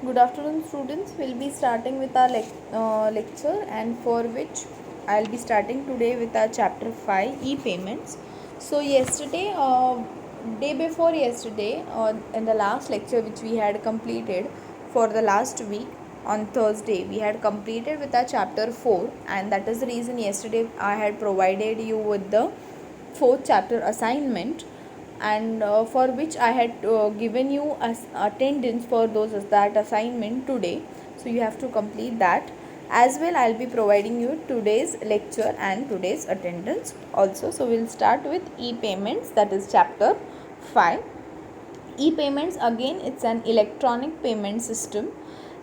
Good afternoon, students. We'll be starting with our lecture, and for which I'll be starting today with our chapter 5 e-payments. So, yesterday, day before yesterday, in the last lecture which we had completed for the last week on Thursday, we had completed with our chapter 4, and that is the reason yesterday I had provided you with the fourth chapter assignment, and for which I had given you as attendance for those that assignment today. So you have to complete that as well. I'll be providing you today's lecture and today's attendance also. So we'll start with e-payments, that is chapter 5. E-payments, again, it's an electronic payment system,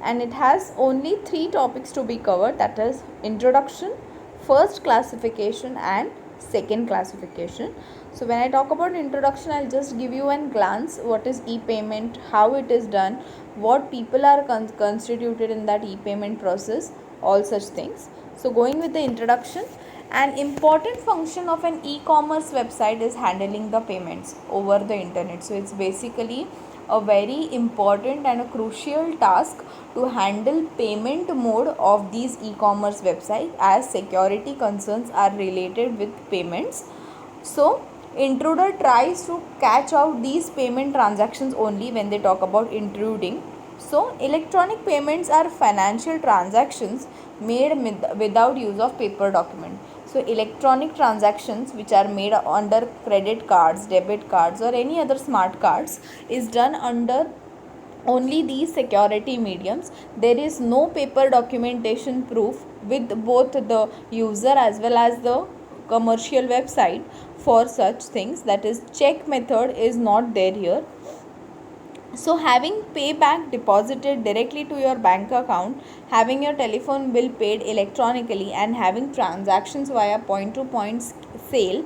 and it has only 3 topics to be covered, that is introduction, first classification and second classification. So when I talk about introduction, I'll just give you a glance what is e-payment, how it is done, what people are constituted in that e-payment process, all such things. So going with the introduction, an important function of an e-commerce website is handling the payments over the internet. So it's basically a very important and a crucial task to handle payment mode of these e-commerce websites, as security concerns are related with payments. So intruder tries to catch out these payment transactions only when they talk about intruding. So electronic payments are financial transactions made without use of paper document. So electronic transactions which are made under credit cards, debit cards or any other smart cards is done under only these security mediums. There is no paper documentation proof with both the user as well as the commercial website for such things, that is check method is not there here. So having payback deposited directly to your bank account, having your telephone bill paid electronically, and having transactions via point to point sale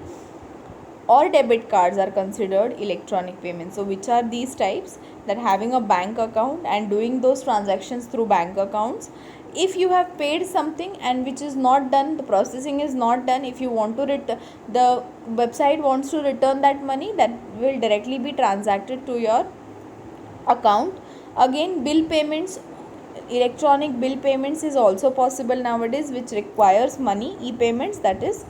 or debit cards are considered electronic payments. So which are these types? That having a bank account and doing those transactions through bank accounts. If you have paid something and which is not done, the processing is not done, if you want to return, the website wants to return that money, that will directly be transacted to your account. Again, bill payments, electronic bill payments is also possible nowadays, which requires money. E-payments, that is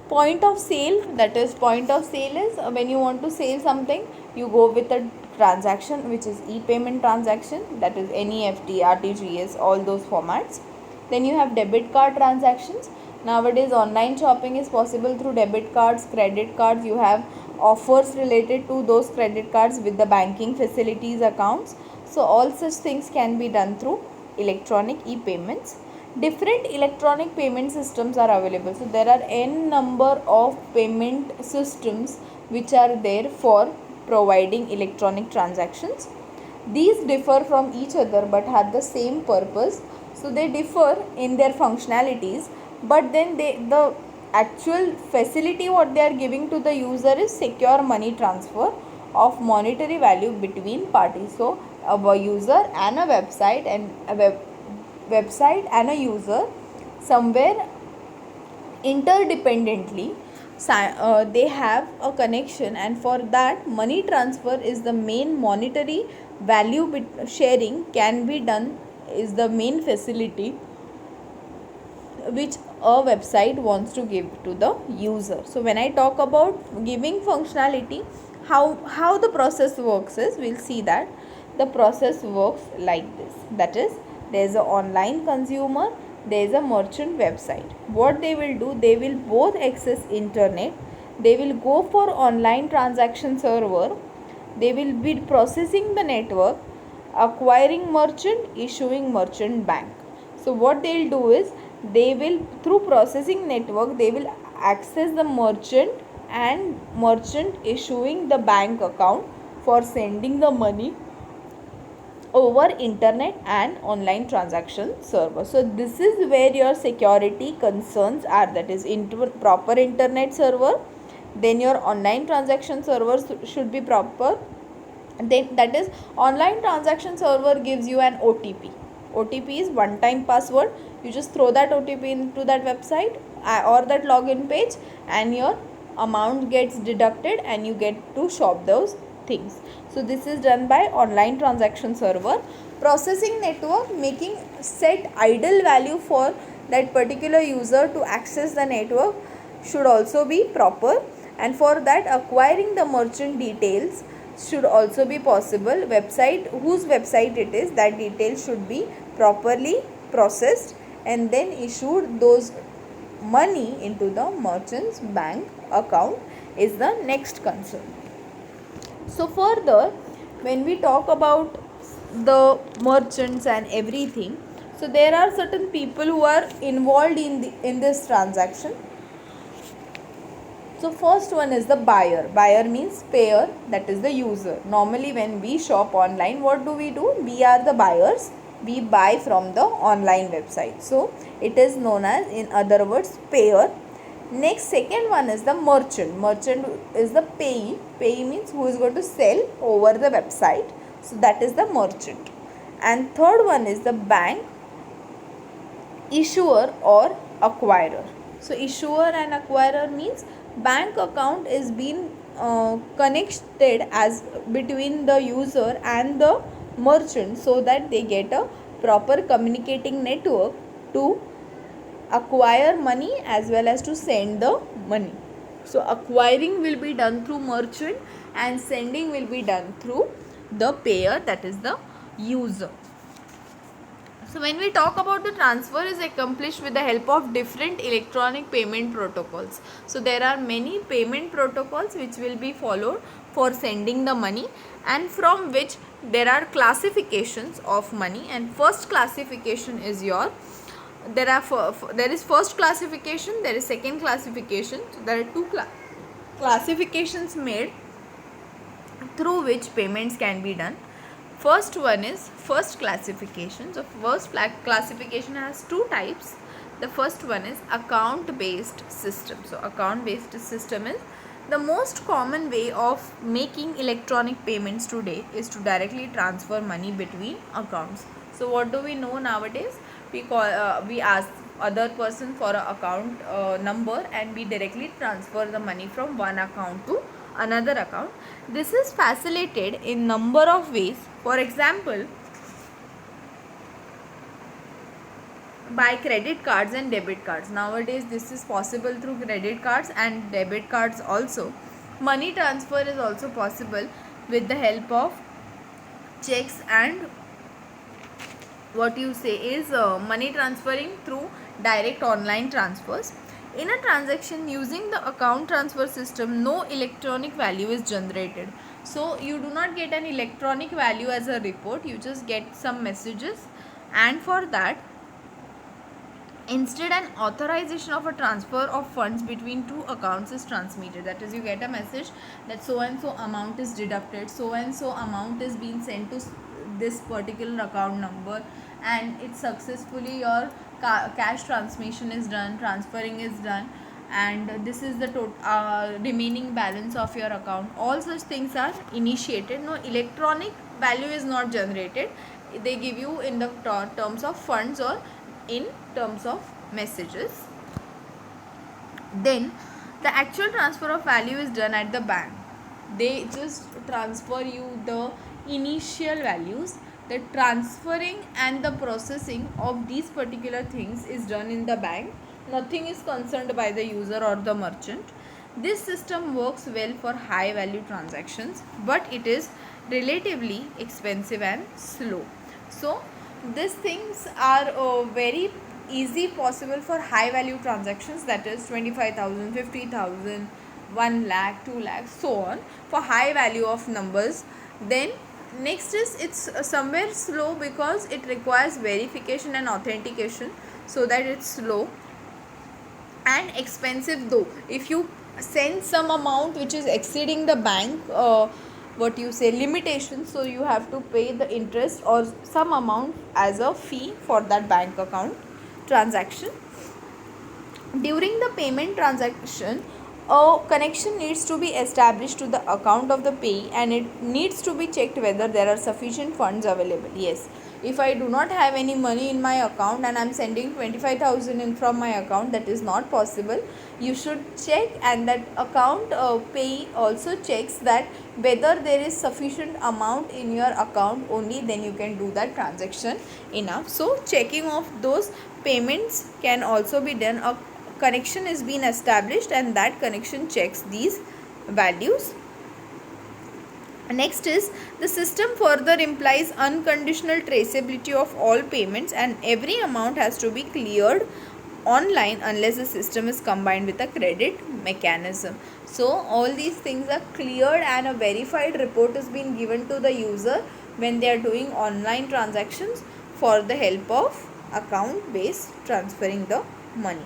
point of sale, that is point of sale is when you want to sell something, you go with a transaction which is e-payment transaction, that is NEFT, RTGS, all those formats. Then you have debit card transactions. Nowadays online shopping is possible through debit cards, credit cards. You have offers related to those credit cards with the banking facilities accounts. So all such things can be done through electronic e-payments. Different electronic payment systems are available. So there are n number of payment systems which are there for providing electronic transactions. These differ from each other but have the same purpose. So they differ in their functionalities, but then the actual facility what they are giving to the user is secure money transfer of monetary value between parties. So a user and a website, and a website and a user somewhere interdependently they have a connection, and for that money transfer is the main monetary value sharing can be done, is the main facility which a website wants to give to the user. So when I talk about giving functionality, how the process works is, we'll see that the process works like this. That is, there is an online consumer, there is a merchant website. What they will do, they will both access internet, they will go for online transaction server, they will be processing the network, acquiring merchant, issuing merchant bank. So what they will do is, they will through processing network they will access the merchant, and merchant issuing the bank account for sending the money over internet and online transaction server. So this is where your security concerns are, that is proper internet server, then your online transaction servers should be proper. Then that is, online transaction server gives you an OTP. OTP is one time password. You just throw that OTP into that website or that login page, and your amount gets deducted and you get to shop those things. So this is done by online transaction server. Processing network, making set idle value for that particular user to access the network should also be proper, and for that acquiring the merchant details should also be possible. Website, whose website it is, that detail should be properly processed and then issued those money into the merchant's bank account is the next concern. So further, when we talk about the merchants and everything, so there are certain people who are involved in this transaction. So first one is the buyer. Buyer means payer, that is the user. Normally when we shop online, what do? We are the buyers. We buy from the online website. So it is known as, in other words, payer. Next, second one is the merchant. Merchant is the payee. Payee means who is going to sell over the website. So that is the merchant. And third one is the bank, issuer or acquirer. So issuer and acquirer means bank account is being connected as between the user and the merchant, so that they get a proper communicating network to acquire money as well as to send the money. So acquiring will be done through merchant and sending will be done through the payer, that is the user. So when we talk about the transfer is accomplished with the help of different electronic payment protocols. So there are many payment protocols which will be followed for sending the money, and from which there are classifications of money. And first classification is there is first classification, there is second classification. So there are two classifications made through which payments can be done. First one is first classification. So first classification has two types. The first one is account based system. So account based system is the most common way of making electronic payments today, is to directly transfer money between accounts. So what do we know nowadays? We ask other person for an account number, and we directly transfer the money from one account to another account. This is facilitated in number of ways. For example, by credit cards and debit cards. Nowadays this is possible through credit cards and debit cards also. Money transfer is also possible with the help of checks and money transferring through direct online transfers. In a transaction using the account transfer system, no electronic value is generated. So you do not get an electronic value as a report, you just get some messages, and for that, instead an authorization of a transfer of funds between two accounts is transmitted. That is, you get a message that so and so amount is deducted, so and so amount is being sent to this particular account number, and it's successfully your cash transmission is done, transferring is done, and this is the remaining balance of your account. All such things are initiated. No electronic value is not generated. They give you in the terms of funds or in terms of messages. Then the actual transfer of value is done at the bank. They just transfer you the initial values. The transferring and the processing of these particular things is done in the bank. Nothing is concerned by the user or the merchant. This system works well for high value transactions, but it is relatively expensive and slow. So these things are very easy possible for high value transactions, that is 25,000, 50,000, 1 lakh, 2 lakhs, so on, for high value of numbers. Then next is it's somewhere slow because it requires verification and authentication, so that it's slow and expensive. Though if you send some amount which is exceeding the bank limitation, so you have to pay the interest or some amount as a fee for that bank account transaction. During the payment transaction, a connection needs to be established to the account of the payee, and it needs to be checked whether there are sufficient funds available. Yes, if I do not have any money in my account and I am sending 25,000 in from my account, that is not possible. You should check, and that account payee also checks that whether there is sufficient amount in your account, only then you can do that transaction enough. So checking of those payments can also be done. A connection is being established, and that connection checks these values. Next is, the system further implies unconditional traceability of all payments, and every amount has to be cleared online unless the system is combined with a credit mechanism. So all these things are cleared, and a verified report is being given to the user when they are doing online transactions for the help of account based transferring the money.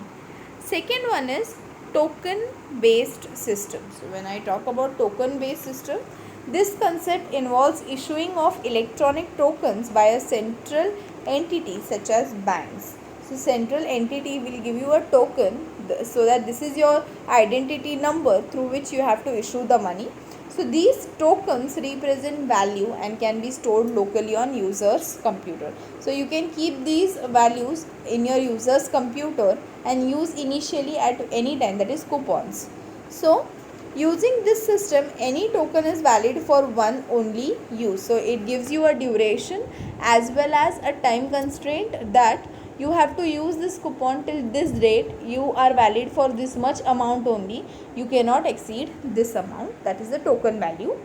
Second one is token based system. So when I talk about token based system, this concept involves issuing of electronic tokens by a central entity such as banks. So central entity will give you a token, so that this is your identity number through which you have to issue the money. So these tokens represent value and can be stored locally on user's computer. So you can keep these values in your user's computer and use initially at any time, that is coupons. So using this system, any token is valid for one only use. So it gives you a duration as well as a time constraint that you have to use this coupon till this date. You are valid for this much amount only. You cannot exceed this amount. That is the token value.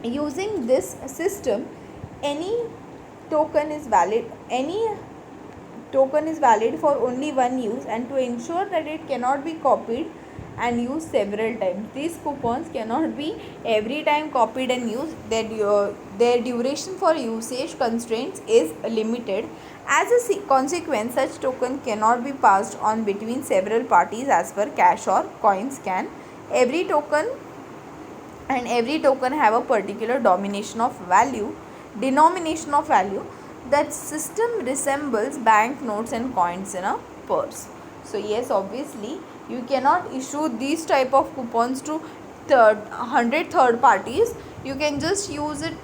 Using this system, any token is valid. Any token is valid for only one use, and to ensure that it cannot be copied and used several times. These coupons cannot be every time copied and used. Their duration for usage constraints is limited. As a consequence, such token cannot be passed on between several parties as per cash or coins can. Every token have a particular denomination of value. That system resembles bank notes and coins in a purse. So yes, obviously you cannot issue these type of coupons to 100 third parties. You can just use it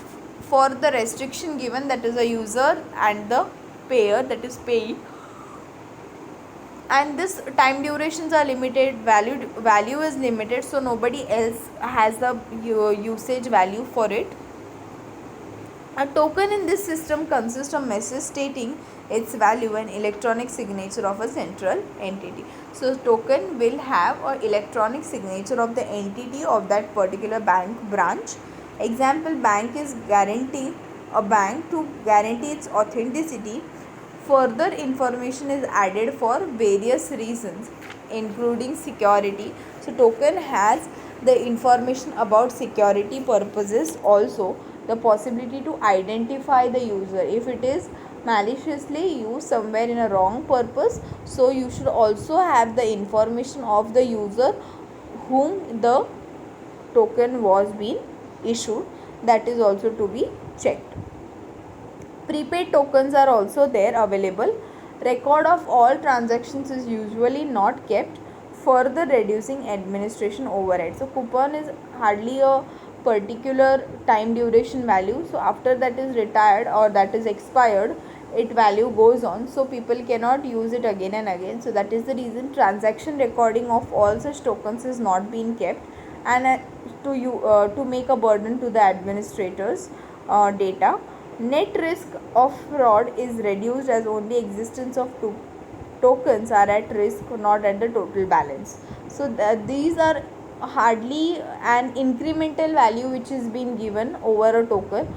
for the restriction given, that is a user and the payer, that is payee. And this time durations are limited, value is limited, so nobody else has the usage value for it. A token in this system consists of message stating its value and electronic signature of a central entity. So token will have an electronic signature of the entity of that particular bank branch. Example, bank is guarantee a bank to guarantee its authenticity. Further information is added for various reasons, including security. So token has the information about security purposes, also the possibility to identify the user if it is maliciously used somewhere in a wrong purpose. So you should also have the information of the user whom the token was being issued. That is also to be checked. Prepaid tokens are also there available. Record of all transactions is usually not kept, further reducing administration overhead. So coupon is hardly a particular time duration value. So after that is retired or that is expired, its value goes on. So people cannot use it again and again. So that is the reason transaction recording of all such tokens is not being kept, and to make a burden to the administrators data. Net risk of fraud is reduced as only existence of tokens are at risk, not at the total balance. So these are hardly an incremental value which is being given over a token.